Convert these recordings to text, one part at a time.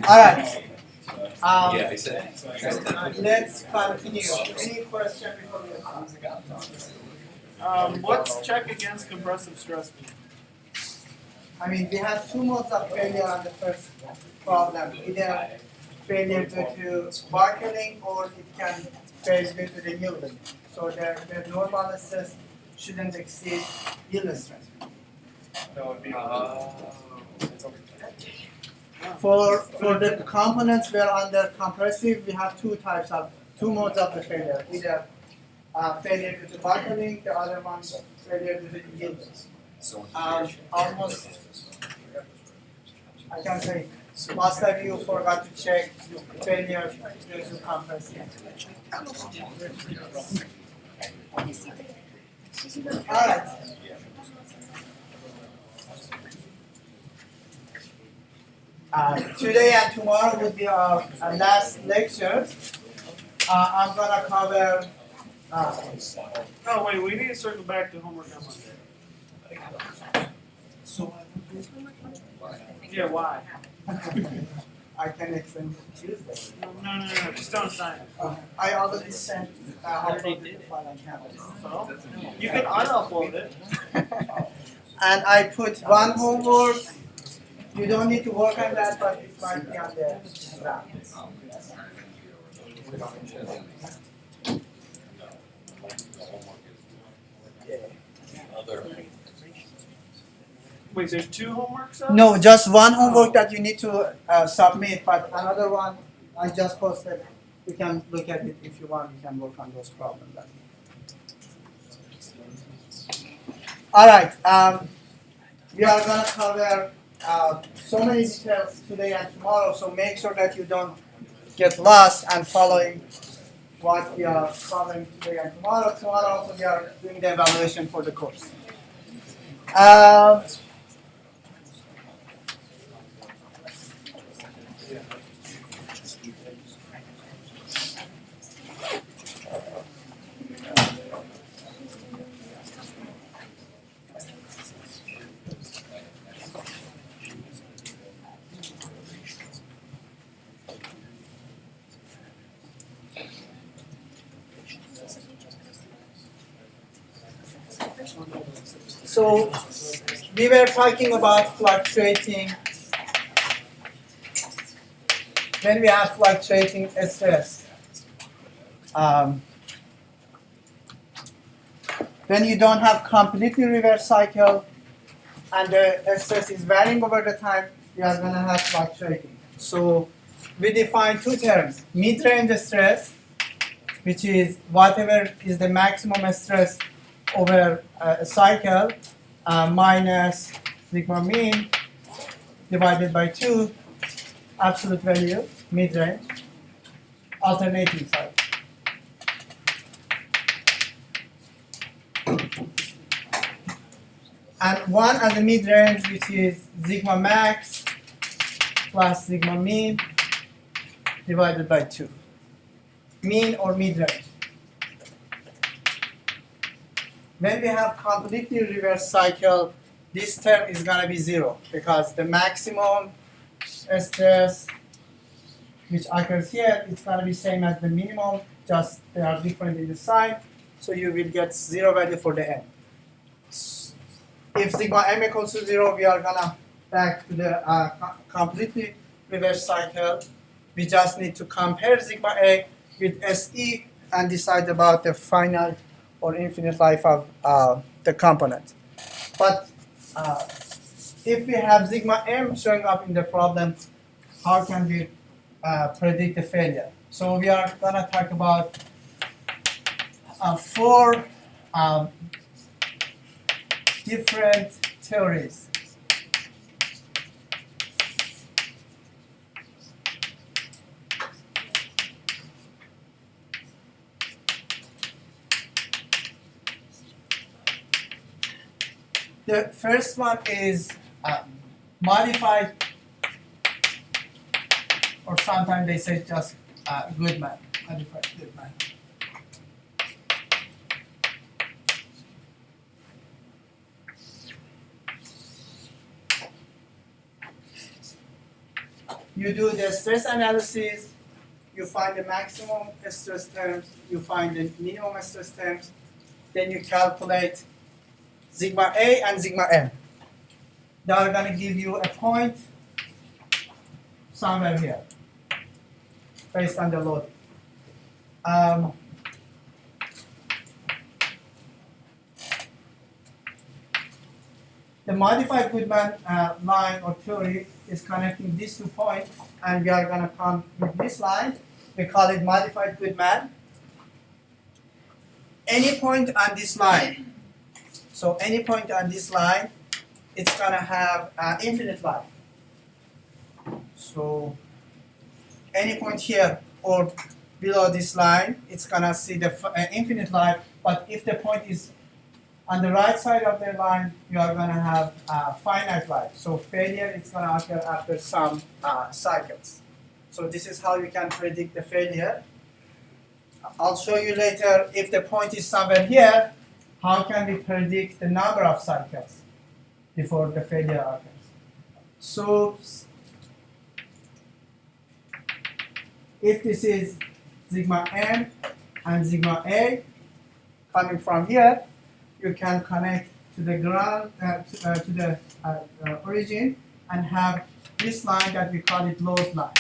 All right. Yeah, I said. Let's continue. Any question before we start? What's check against compressive stress mean? I mean, we have two modes of failure on the first problem. Either failure due to buckling or it can fail due to the yielding. So the normal stress shouldn't exceed yield stress. For the components we are under compressive, we have two modes of the failure. Either failure due to buckling, the other one failure due to yielding. Almost, I can say, most of you forgot to check failure due to compressive. All right. Today and tomorrow will be our last lecture. I'm gonna cover. Oh wait, we need to circle back to homework on Monday. Yeah, why? I can explain Tuesday. No, just don't sign it. I already sent uploaded the file on campus. So, you can unupload it. And I put one homework. You don't need to work on that, but it might be on the draft. Wait, there's two homeworks out? No, just one homework that you need to submit, but another one I just posted. You can look at it if you want. You can work on those problems. All right. We are going to cover so many details today and tomorrow, so make sure that you don't get lost and following what we are covering today and tomorrow. Tomorrow also we are doing the evaluation for the course. So we were talking about fluctuating. When we have fluctuating stress, when you don't have completely reverse cycle and the stress is varying over the time, you are going to have fluctuating. So we define two terms: mid-range stress, which is whatever is the maximum stress over a cycle, minus sigma mean divided by 2, absolute value, mid-range, alternating cycle. And one as a mid-range, which is sigma max plus sigma mean divided by 2. Mean or mid-range. When we have completely reverse cycle, this term is going to be 0 because the maximum stress which occurs here is going to be same as the minimum, just they are different in the sign, so you will get 0 value for the n. If sigma m equals to 0, we are going to back to the completely reverse cycle. We just need to compare sigma a with SE and decide about the finite or infinite life of the component. But if we have sigma m showing up in the problem, how can we predict the failure? So we are going to talk about 4 different theories. The first one is modified, or sometimes they say just Goodman, modified Goodman. You do the stress analysis, you find the maximum stress terms, you find the minimum stress terms, then you calculate sigma A and sigma M. They are going to give you a point somewhere here based on the load. The modified Goodman line or theory is connecting these 2 points, and we are going to come with this line. We call it modified Goodman. Any point on this line, so any point on this line, it's going to have infinite life. So any point here or below this line, it's going to see the infinite life. But if the point is on the right side of the line, you are going to have finite life. So failure is going to occur after some cycles. So this is how you can predict the failure. I'll show you later if the point is somewhere here, how can we predict the number of cycles before the failure occurs. So if this is sigma M and sigma A coming from here, you can connect to the ground, to the origin, and have this line that we call it load line.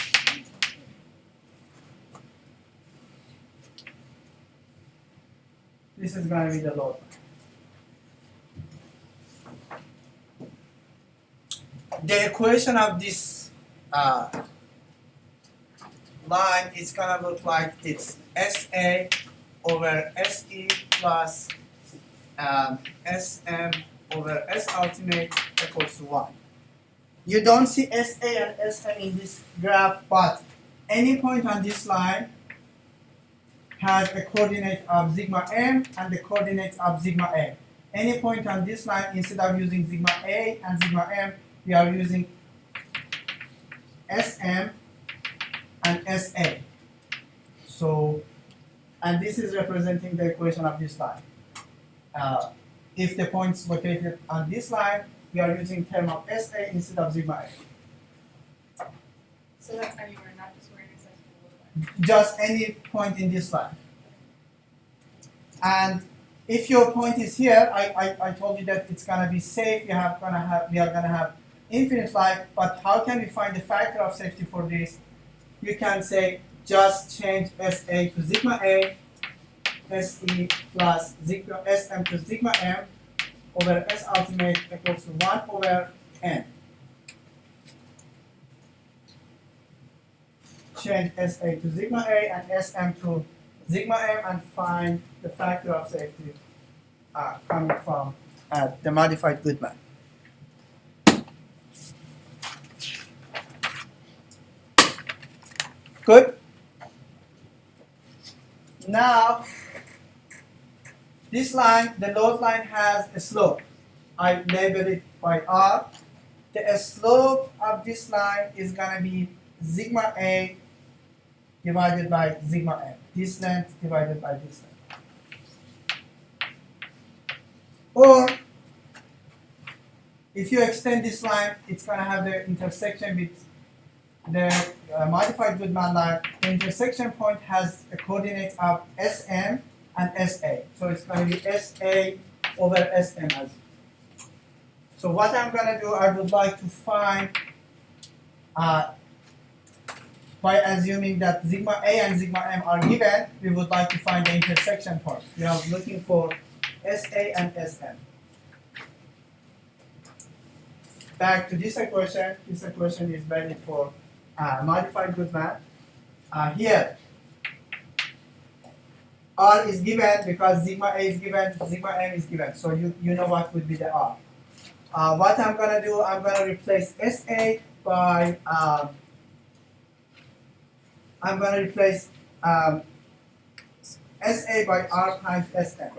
This is going to be the load line. The equation of this line is going to look like this: SA over SE plus SM over S ultimate equals to 1. You don't see SA and SM in this graph, but any point on this line has a coordinate of sigma M and the coordinates of sigma A. Any point on this line, instead of using sigma A and sigma M, we are using SM and SA. So, and this is representing the equation of this line. If the point is located on this line, we are using term of SA instead of sigma A. So that's anywhere, not just where it says below line. Just any point in this line. And if your point is here, I told you that it's gonna be safe. We are gonna have infinite life. But how can we find the factor of safety for this? You can say just change SA to sigma A, SE plus sigma SM to sigma M over S ultimate equals to 1 over N. Change SA to sigma A and SM to sigma M and find the factor of safety coming from the modified Goodman. Good? Now, this line, the load line, has a slope. I label it by R. The slope of this line is going to be sigma A divided by sigma M. This length divided by this length. Or, if you extend this line, it's going to have the intersection with the modified Goodman line. The intersection point has a coordinate of SM and SA. So it's going to be SA over SM as. So what I'm going to do, I would like to find, by assuming that sigma A and sigma M are given, we would like to find the intersection point. We are looking for SA and SM. Back to this equation. This equation is valid for modified Goodman. Here, R is given because sigma A is given, sigma M is given. So you know what would be the R. What I'm going to do, I'm going to replace SA by, I'm going to replace SA by R times SM.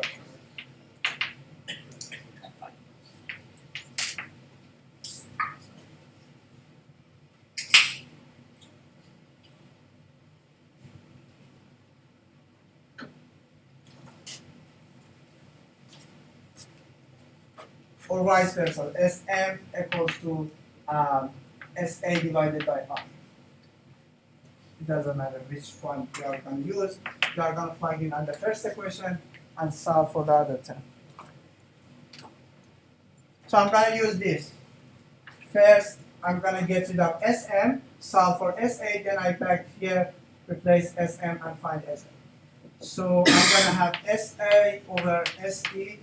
Or vice versa, SM equals to SA divided by R. It doesn't matter which one you are going to use. You are going to plug in on the first equation and solve for the other term. So I'm going to use this. First, I'm going to get rid of Sm, solve for Sa, then I back here, replace Sm and find Sa. So I'm going to have Sa over Se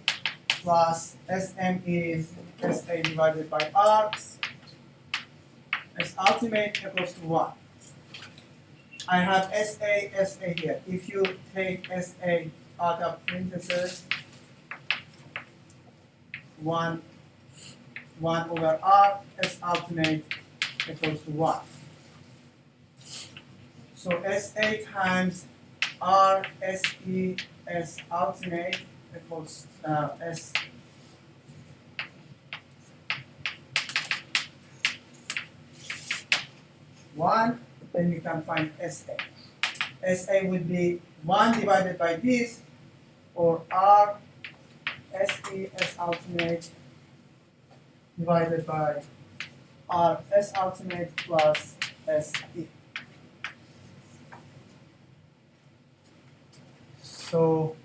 plus Sm is Sa divided by R. S ultimate equals to 1. I have Sa here. If you take Sa out of parentheses, 1 over R, S ultimate equals to 1. So Sa times R, Se, S ultimate equals S. One, then you can find Sa. Sa would be 1 divided by this, or R, Se, S ultimate divided by R, S ultimate plus Se. So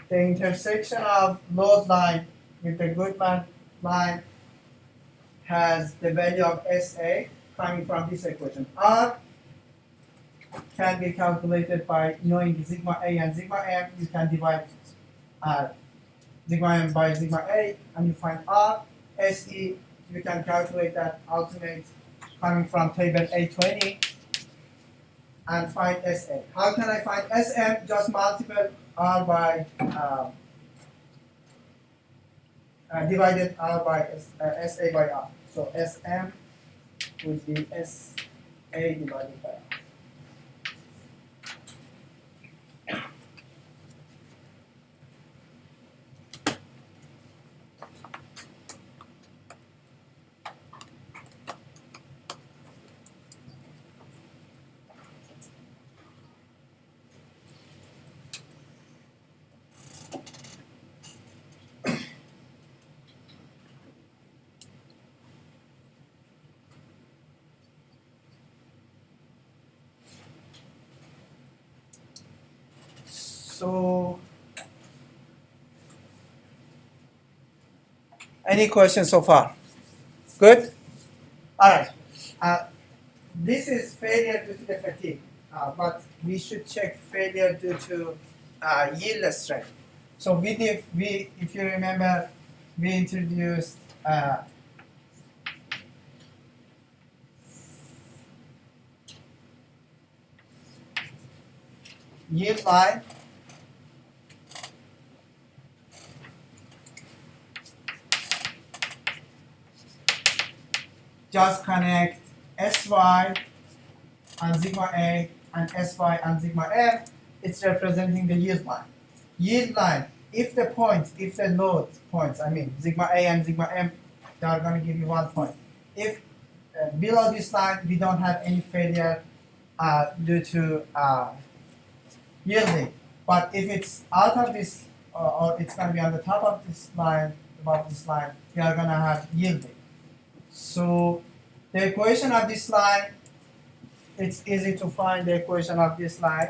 the intersection of load line with the Goodman line has the value of Sa coming from this equation. R can be calculated by knowing sigma A and sigma M. You can divide sigma M by sigma A and you find R. Se, you can calculate that ultimate coming from table A20 and find Sa. How can I find Sm? Just multiply R by divided R by Sa by R. So Sm would be Sa divided by R. So, any questions so far? Good? All right. This is failure due to the fatigue, but we should check failure due to yield strength. So if you remember, we introduced yield line. Just connect Sy and sigma A and Sy and sigma M. It's representing the yield line. Yield line, if the load points, I mean sigma A and sigma M, they are going to give you 1 point. If below this line, we don't have any failure due to yielding. But if it's out of this, or it's going to be on the top of this line, above this line, we are going to have yielding. So the equation of this line, it's easy to find the equation of this line.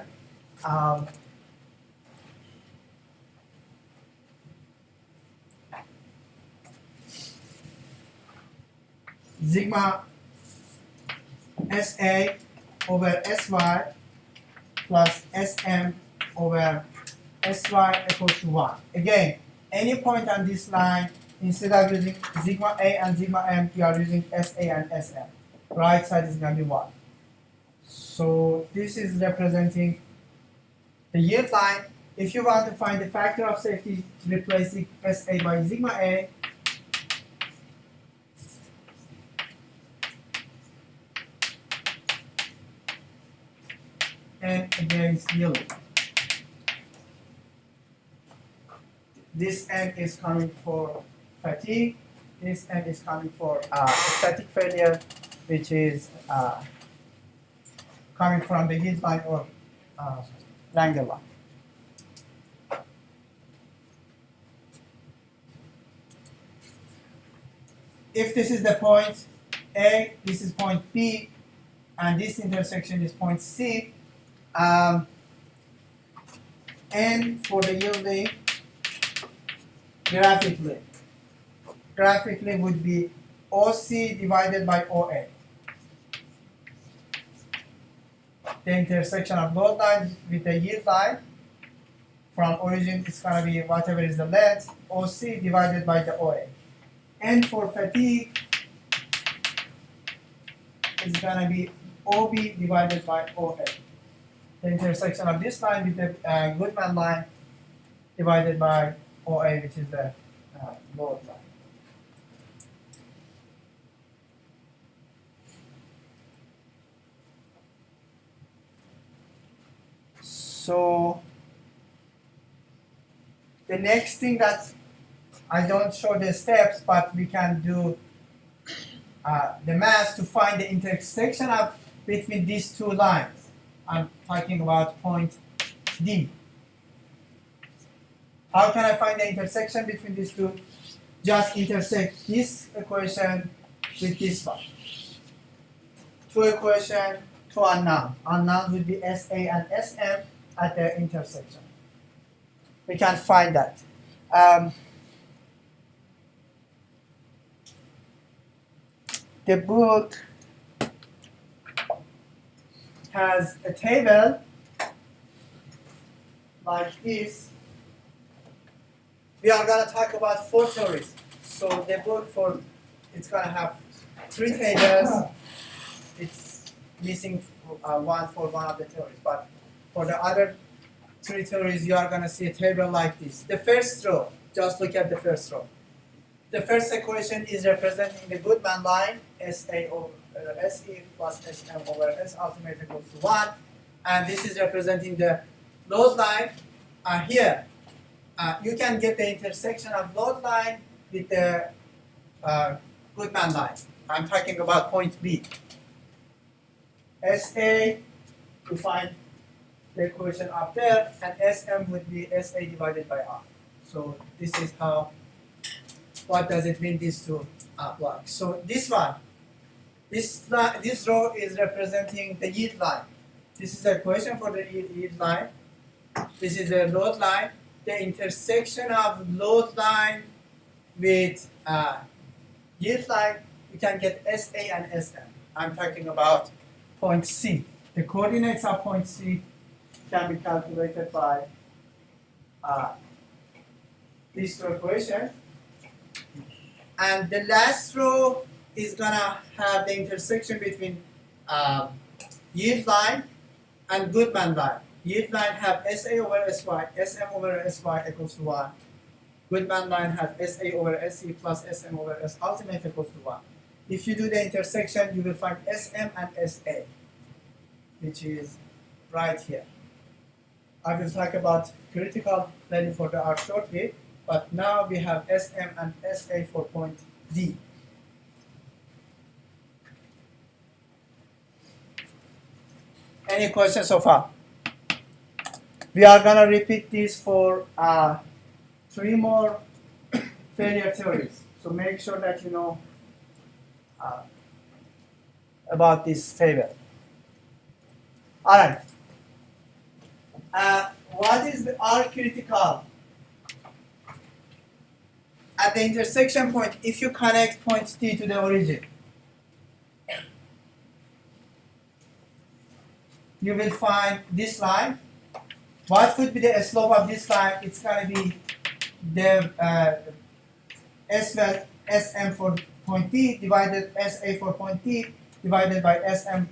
Sigma Sa over Sy plus Sm over Sy equals to 1. Again, any point on this line, instead of using sigma A and sigma M, we are using Sa and Sm. Right side is going to be 1. So this is representing the yield line. If you want to find the factor of safety, replacing Sa by sigma A, and against yielding. This N is coming for fatigue. This N is coming for static failure, which is coming from the yield line or Lange line. If this is the point A, this is point B, and this intersection is point C. N for the yielding graphically would be OC divided by OA. The intersection of load line with the yield line from origin is going to be whatever is the length, OC divided by the OA. N for fatigue is going to be OB divided by OA. The intersection of this line with the Goodman line divided by OA, which is the load line. So the next thing that I don't show the steps, but we can do the math to find the intersection of between these two lines. I'm talking about point D. How can I find the intersection between these two? Just intersect this equation with this one. Two equations, two unknown. Unknown would be SA and SM at the intersection. We can find that. The book has a table like this. We are going to talk about 4 theories. So the book it's going to have 3 tables. It's missing one for one of the theories, but for the other 3 theories, you are going to see a table like this. The first row, just look at the first row. The first equation is representing the Goodman line, SA over SE plus SM over S ultimately equals to 1. And this is representing the load line. Here, you can get the intersection of load line with the Goodman line. I'm talking about point B. SA, to find the equation up there, and SM would be SA divided by R. So this is how, what does it mean, these two blocks. So this one, this row is representing the yield line. This is the equation for the yield line. This is the load line. The intersection of load line with yield line, you can get SA and SM. I'm talking about point C. The coordinates of point C can be calculated by these 2 equations. And the last row is going to have the intersection between yield line and Goodman line. Yield line have SA over SY, SM over SY equals to 1. Goodman line has SA over SE plus SM over S ultimate equals to 1. If you do the intersection, you will find SM and SA, which is right here. I will talk about critical value for the R shortly, but now we have SM and SA for point D. Any questions so far? We are going to repeat this for 3 more failure theories. So make sure that you know about this table. All right. What is the R critical? At the intersection point, if you connect point D to the origin, you will find this line. What would be the slope of this line? It's going to be the SM for point D divided SA for point D divided by SM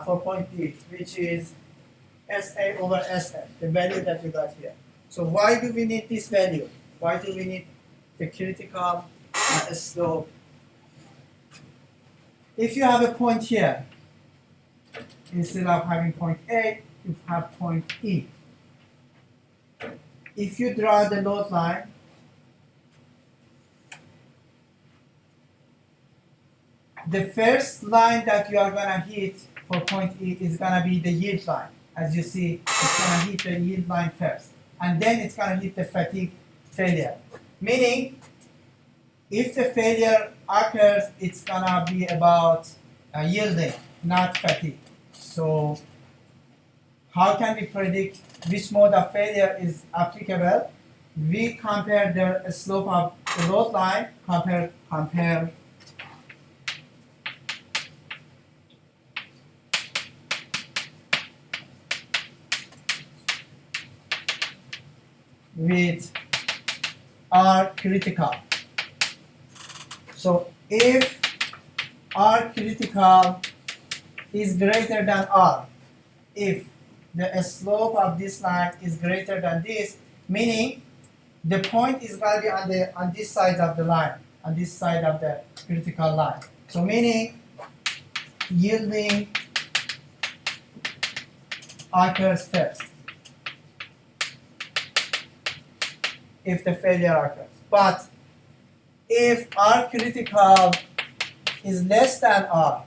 for point D, which is SA over SM, the value that you got here. So why do we need this value? Why do we need the critical slope? If you have a point here, instead of having point A, you have point E. If you draw the load line, the first line that you are going to hit for point E is going to be the yield line. As you see, it's going to hit the yield line first. And then it's going to hit the fatigue failure. Meaning, if the failure occurs, it's going to be about yielding. not fatigue. So how can we predict which mode of failure is applicable? We compare the slope of the load line, compare with R critical. So if R critical is greater than R, if the slope of this line is greater than this, meaning the point is going to be on this side of the line, on this side of the critical line. So meaning yielding occurs first if the failure occurs. But if R critical is less than R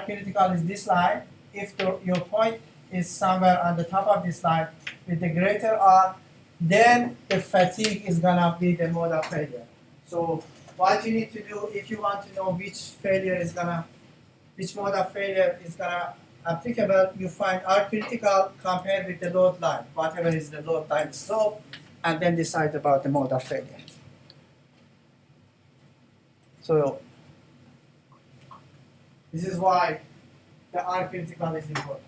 critical is this line, if your point is somewhere on the top of this line with the greater R, then the fatigue is gonna be the mode of failure. So what you need to do if you want to know which mode of failure is gonna applicable, you find R critical compared with the load line, whatever is the load line slope, and then decide about the mode of failure. So this is why the R critical is important.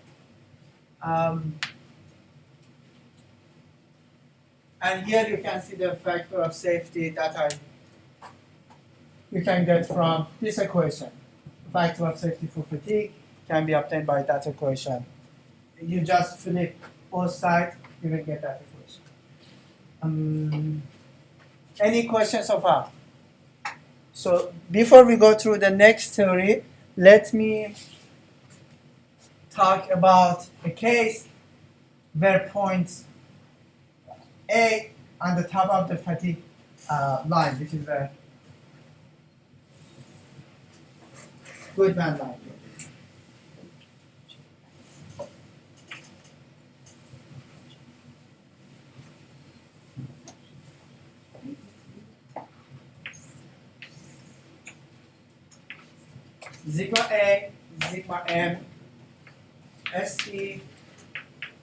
And here you can see the factor of safety that you can get from this equation. Factor of safety for fatigue can be obtained by that equation. You just flip both sides, you will get that equation. Any questions so far? So before we go through the next theory, let me talk about a case where point A on the top of the fatigue line, which is a Goodman line. Sigma A, sigma M, SE,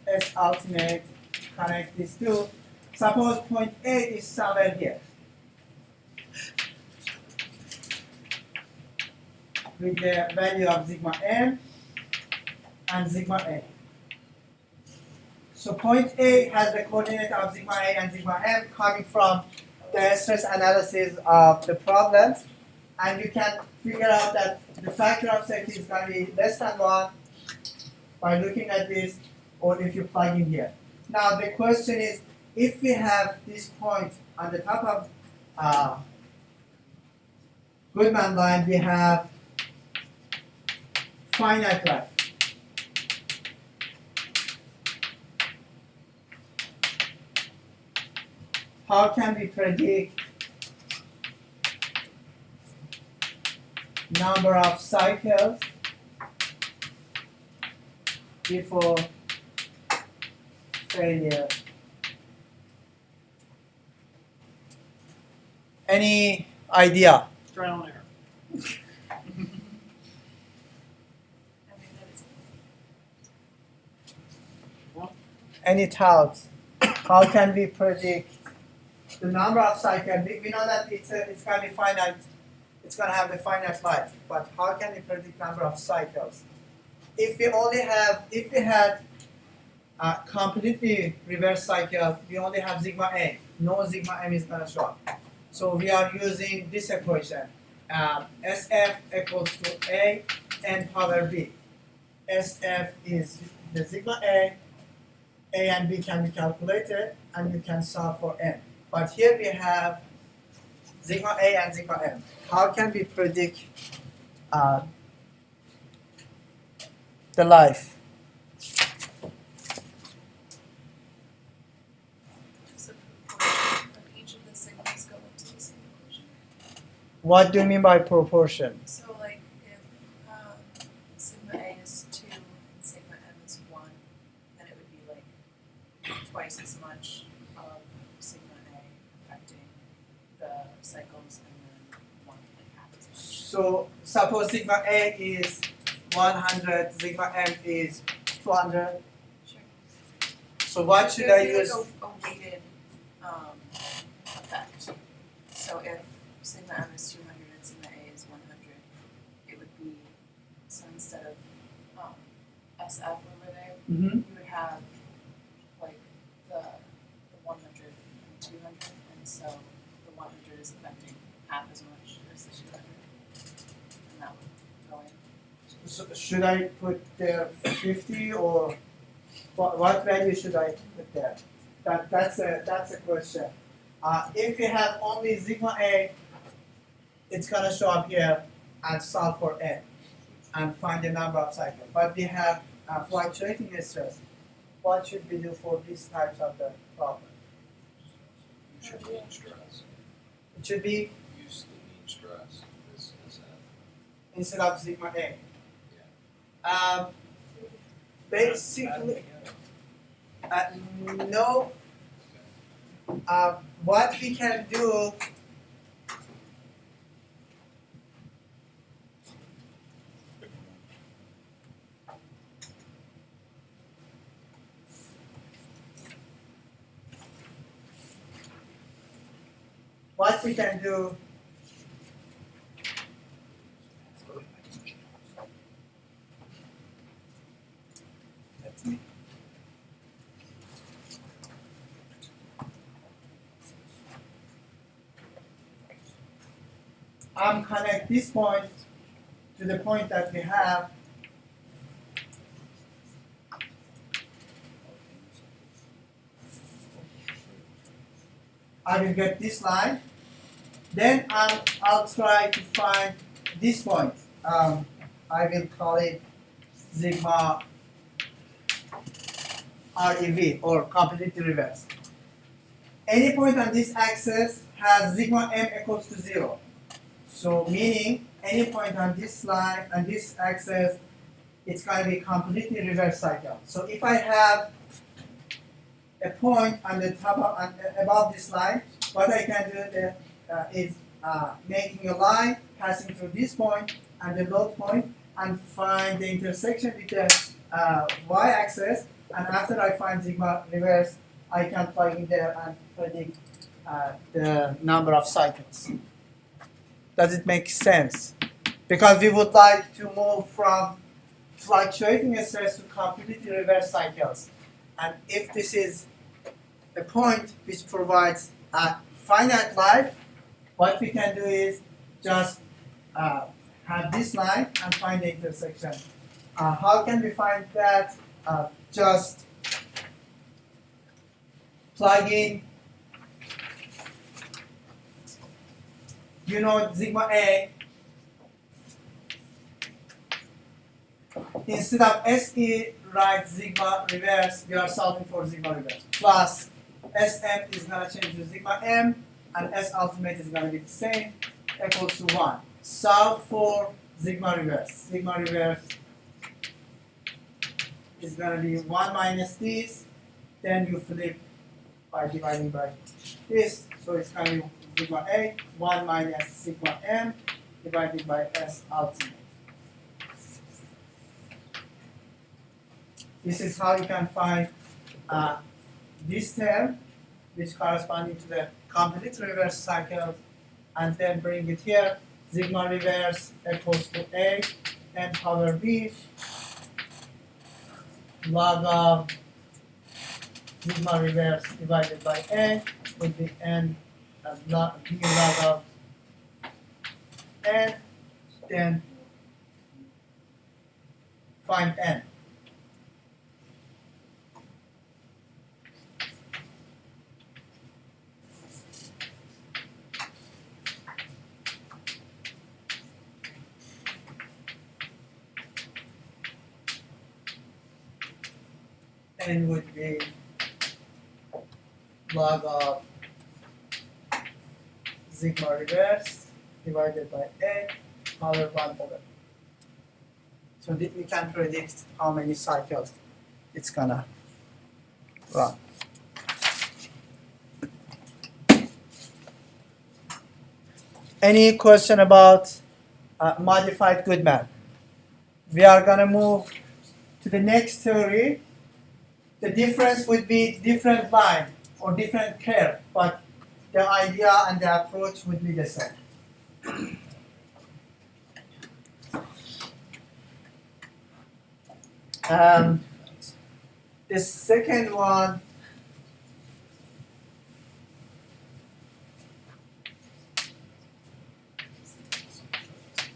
S ultimate, connect these two. Suppose point A is somewhere here. With the value of sigma M and sigma A. So point A has the coordinate of sigma A and sigma M coming from the stress analysis of the problem. And you can figure out that the factor of safety is going to be less than 1 by looking at this, or if you plug in here. Now the question is, if we have this point on the top of Goodman line, we have finite life. How can we predict number of cycles before failure? Any idea? Trial and error. Any thoughts? How can we predict the number of cycles? We know that it's going to be finite. It's going to have the finite life. But how can we predict number of cycles? If we had a completely reverse cycle, we only have sigma A. No sigma M is going to show up. So we are using this equation. SF equals to A n power B. SF is the sigma A and B can be calculated, and you can solve for n. But here we have sigma A and sigma M. How can we predict the life? So proportion of each of the sigmas go into the same equation. What do you mean by proportion? So like if sigma A is 2 and sigma M is 1, then it would be like twice as much of sigma A affecting the cycles and then 1 like half as much. So suppose sigma A is 100, sigma m is 200. Sure. So what should I use? It would be like a weighted effect. So if sigma m is 200 and sigma a is 100, it would be, so instead of SF over there, Mm-hmm. you would have like the 100 and 200, and so the 100 is affecting half as much as the 200, and that would go in. So should I put there 50 or what value should I put there? That's a question. If you have only sigma a, it's gonna show up here and solve for n and find the number of cycles. But we have fluctuating stress. What should we do for these types of the problem? You should mean stress. It should be Use the mean stress, this SF. instead of sigma a. Yeah. Basically, no. What we can do, that's me. I'm connect this point to the point that we have. I will get this line. Then I'll try to find this point. I will call it sigma REV or completely reverse. Any point on this axis has sigma m equals to 0. So meaning any point on this line and this axis, it's going to be completely reverse cycle. So if I have a point on the top of, above this line, what I can do is making a line passing through this point and the load point and find the intersection with the y-axis, and after I find sigma reverse, I can plug in there and predict the number of cycles. Does it make sense? Because we would like to move from fluctuating stress to completely reverse cycles. And if this is a point which provides a finite life, what we can do is just have this line and find the intersection. How can we find that? Just plug in, you know, sigma A. Instead of SE, write sigma reverse, we are solving for sigma reverse. Plus SM is going to change to sigma M, and S ultimate is going to be the same, equals to 1. Solve for sigma reverse. Sigma reverse is going to be 1 minus this, then you flip by dividing by this, so it's going to be sigma A, 1 minus sigma M, divided by S ultimate. This is how you can find this term, which corresponding to the complete reverse cycle, and then bring it here. Sigma reverse equals to A, n power B, log of sigma reverse divided by A would be n B log of n, then find n. N would be log of sigma reverse divided by A power 1 over. So we can predict how many cycles it's gonna run. Any question about modified Goodman? we are gonna move to the next theory. The difference would be different line or different curve, but the idea and the approach would be the same. The second one,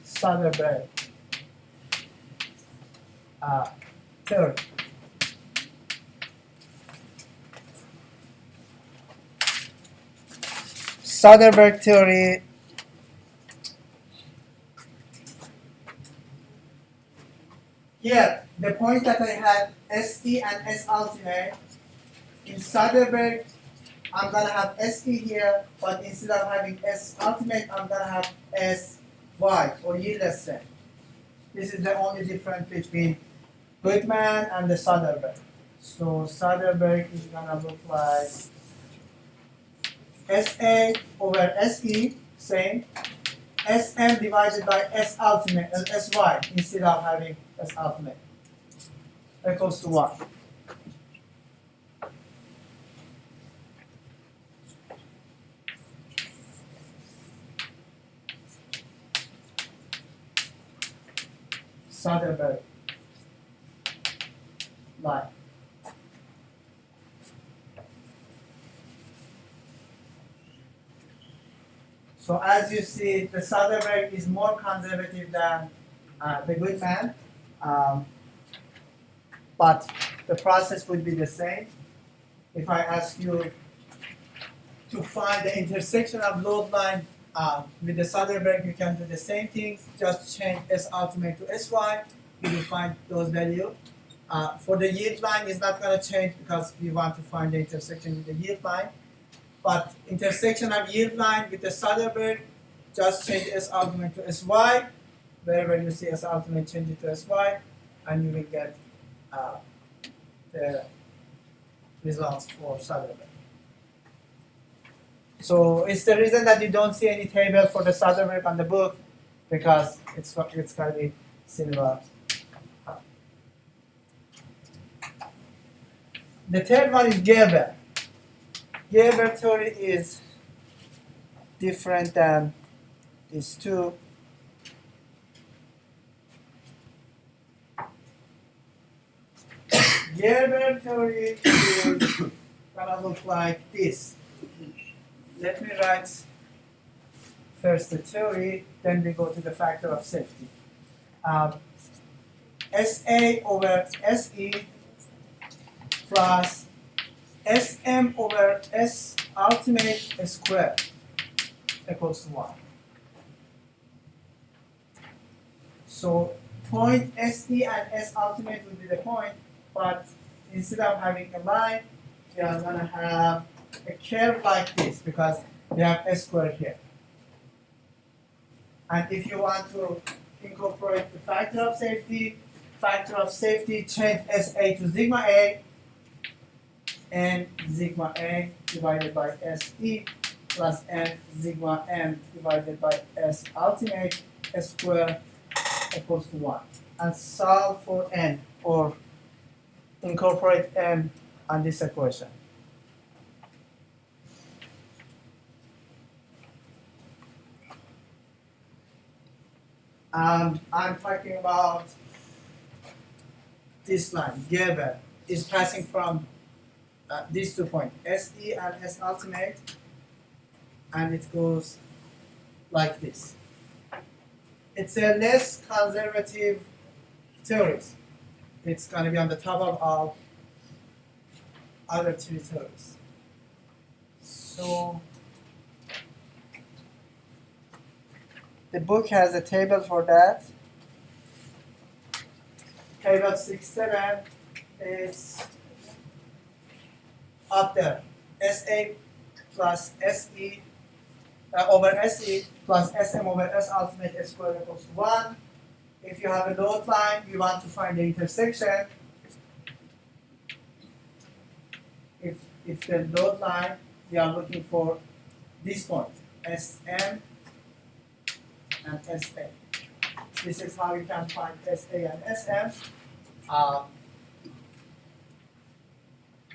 Soderbergh theory. Soderbergh theory here, the point that I had SE and S ultimate, in Soderbergh, I'm gonna have SE here, but instead of having S ultimate, I'm gonna have SY or yieldless strength. This is the only difference between Goodman and the Soderbergh. So Soderbergh is gonna look like SA over SE, same. SM divided by S ultimate, SY, instead of having S ultimate, equals to 1. Soderbergh line. So as you see, the Soderbergh is more conservative than the Goodman, but the process would be the same. If I ask you to find the intersection of load line with the Soderbergh, you can do the same thing, just change S ultimate to SY, you will find those values. For the yield line, it's not going to change because we want to find the intersection with the yield line. But intersection of yield line with the Soderbergh, just change S ultimate to SY. Wherever you see S ultimate, change it to SY, and you will get the results for Soderbergh. So it's the reason that you don't see any table for the Soderbergh on the book, because it's going to be similar. The third one is Gerber. Gerber theory is different than these two. Gerber theory is gonna look like this. Let me write first the theory, then we go to the factor of safety. SA over SE plus SM over S ultimate squared equals to 1. So point SE and S ultimate will be the point, but instead of having a line, we are going to have a curve like this because we have S squared here. And if you want to incorporate the factor of safety, change SA to sigma A, and sigma A divided by SE plus n sigma m divided by S ultimate squared equals to 1. And solve for n, or incorporate n on this equation. And I'm talking about this line. Gerber is passing from these 2 points, SE and S ultimate, and it goes like this. It's a less conservative theory. It's going to be on the top of all other 3 theories. So the book has a table for that. Table 6.7 is up there. SA plus SE over SE plus SM over S ultimate squared equals to 1. If you have a load line, you want to find the intersection. If the load line, we are looking for this point, SM and SA. This is how you can find SA and SM.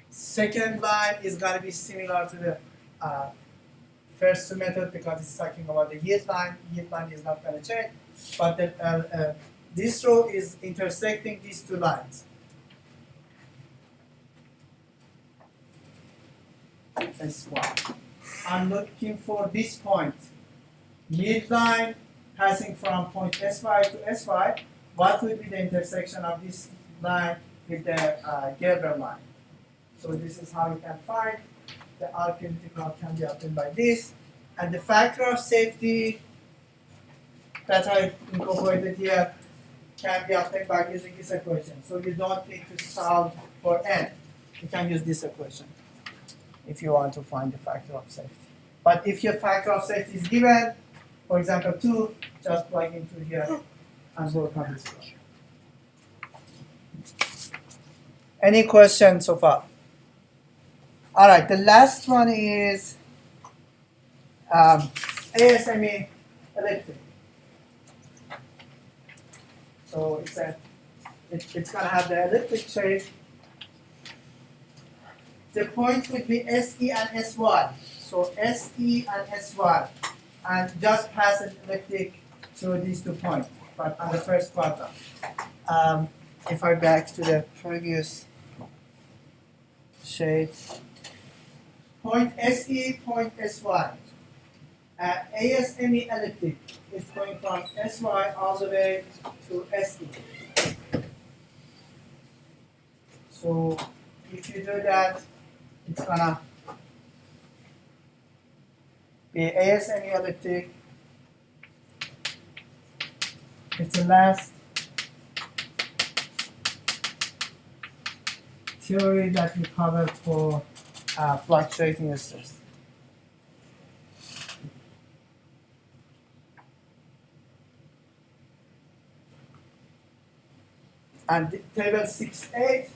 Second line is going to be similar to the first two method because it's talking about the yield line. Yield line is not going to change, but this row is intersecting these two lines. S1. I'm looking for this point. Yield line passing from point SY to SY. What will be the intersection of this line with the Gerber line? So this is how you can find the arithmetical can be obtained by this. And the factor of safety that I incorporated here can be obtained by using this equation. So you don't need to solve for n. You can use this equation if you want to find the factor of safety. But if your factor of safety is given, for example 2, just plug into here and work on this one. Any questions so far? All right, the last one is ASME elliptic. So it's going to have the elliptic shape. The point would be SE and SY. So SE and SY. And just pass an elliptic through these 2 points, but on the first quadrant. If I back to the previous shape. Point SE, point SY. ASME elliptic is going from SY all the way to SE. So if you do that, it's gonna be ASME elliptic. It's the last theory that we covered for fluctuating stress. And table 6.8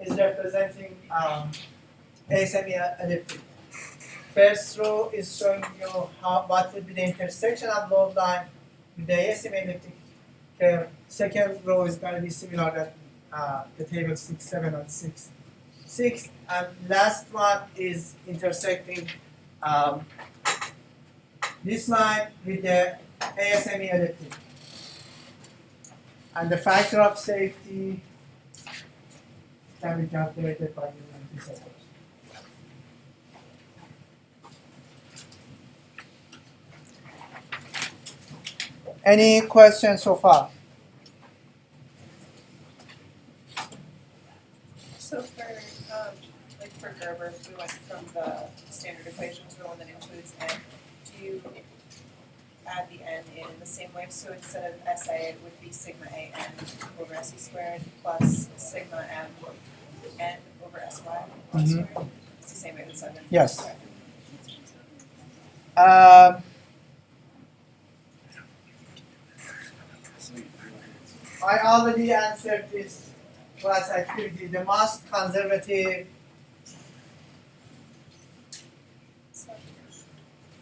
is representing ASME elliptic. First row is showing you what would be the intersection of load line with the ASME elliptic curve. Second row is going to be similar to the table 6.7 and 6.6. And last one is intersecting this line with the ASME elliptic. And the factor of safety can be calculated by using this approach. Any questions so far? So for Gerber, if we went from the standard equation to the one that includes n, do you add the n in the same way? So instead of SA, it would be sigma a n over SE squared plus sigma m n over SY squared. It's the same way with 7. Yes. I already answered this class activity. The most conservative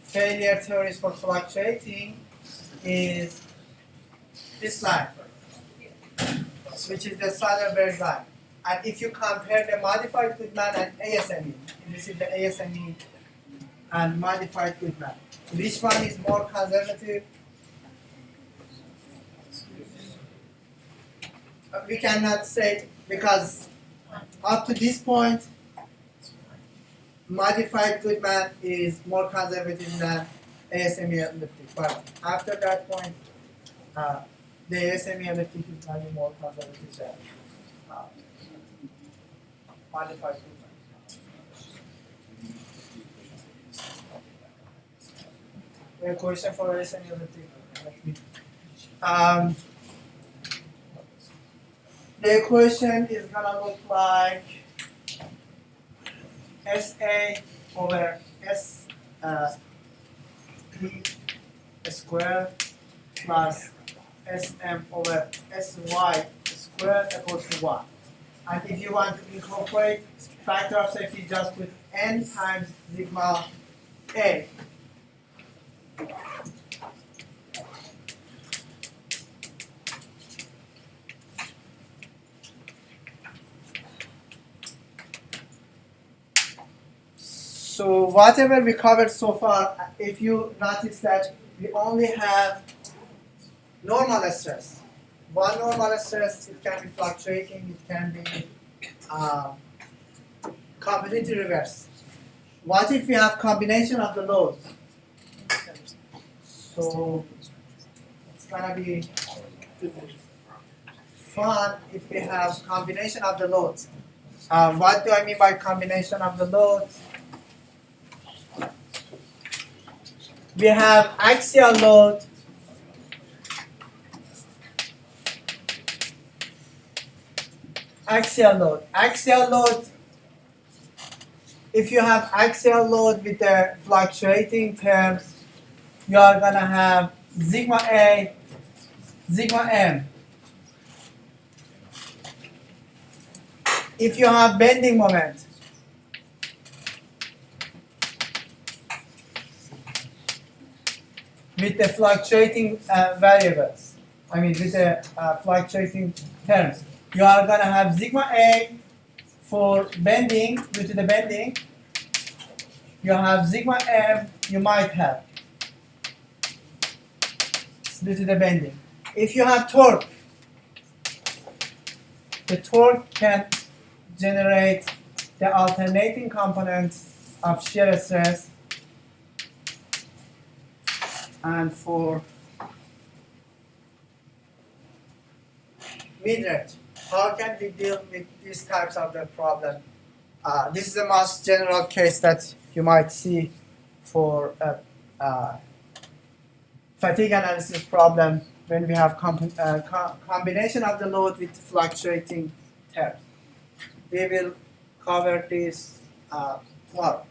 failure theories for fluctuating is this line, which is the Soderberg line. And if you compare the modified Goodman and ASME, this is the ASME and modified Goodman. Which one is more conservative? We cannot say because up to this point, modified Goodman is more conservative than ASME elliptic. But after that point, the ASME elliptic is going to be more conservative than modified Goodman. A question for ASME elliptic. The equation is going to look like SA over S P squared plus SM over SY squared equals to 1. And if you want to incorporate factor of safety, just put n times sigma A. So whatever we covered so far, if you notice that we only have normal stress. One normal stress, it can be fluctuating, it can be completely reversed. What if we have combination of the loads? So it's gonna be fun if we have combination of the loads. What do I mean by combination of the loads? We have axial load, axial load. If you have axial load with the fluctuating terms, you are gonna have sigma A, sigma M. If you have bending moment, with the fluctuating variables, I mean with the fluctuating terms, you are gonna have sigma A for bending, due to the bending. You have sigma M, you might have due to the bending. If you have torque, the torque can generate the alternating components of shear stress. And for mid-range, how can we deal with these types of the problem? This is the most general case that you might see for a fatigue analysis problem when we have combination of the load with fluctuating terms. We will cover this tomorrow.